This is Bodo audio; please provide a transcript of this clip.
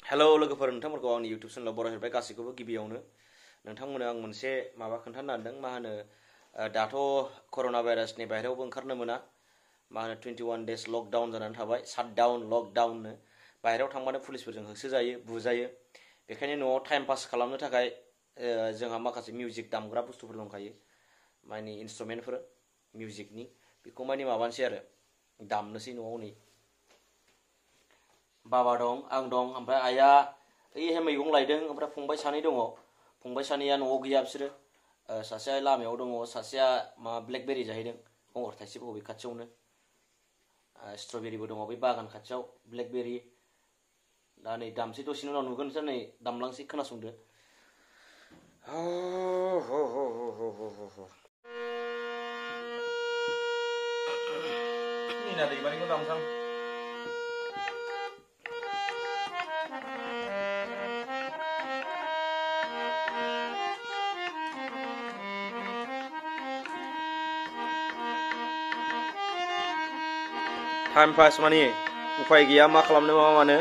हेलौ लोगोफोर नोंथांमोनखौ आंनि इउटिउब चेनेलाव बरायहरबाय गासैखौबो गिबियावनो नोंथांमोननो आं मोनसे माबा खोन्थानो नागिरदों मा होनो दाथ' कर'ना भाइरासनि बाहेरायावबो ओंखारनो मोना मा होनो 21 डेज लकडाउन जानानै थाबाय शाटडाउन लकडाउननो बाहेरायाव थांबानो पुलिसफोरजों होसोजायो बुजायो बेखायनो न'आव टाइम पास खालामनो थाखाय जोंहा माखासे मिउजिक दामग्रा बुस्थुफोर दंखायो माने इन्सट्रुमेन्टफोर मिउजिकनि बेखौ माने माबानोसै आरो दामनोसै न'आव नै बाबा दं आं दं ओमफ्राय आइया ओइहाय मैगं लायदों ओमफ्राय फंबाय सानै दङ फंबाय सानैया न'आव गैया बिसोरो सासेया लामायाव दङ सासेया माबा ब्लेकबेरि जाहैदों गंगार थाइसेब बबे खाथियावनो स्ट्रबेरिबो दङ बै बागान खाथियाव ब्लेकबेरि दा नै दामसै दसेनि उनाव नुगोनसो नै दामलांसै खोनासंदो मिना दैमारिखौ दामसां टाइम पास माने उफाय गैया मा खालामनो मा मानो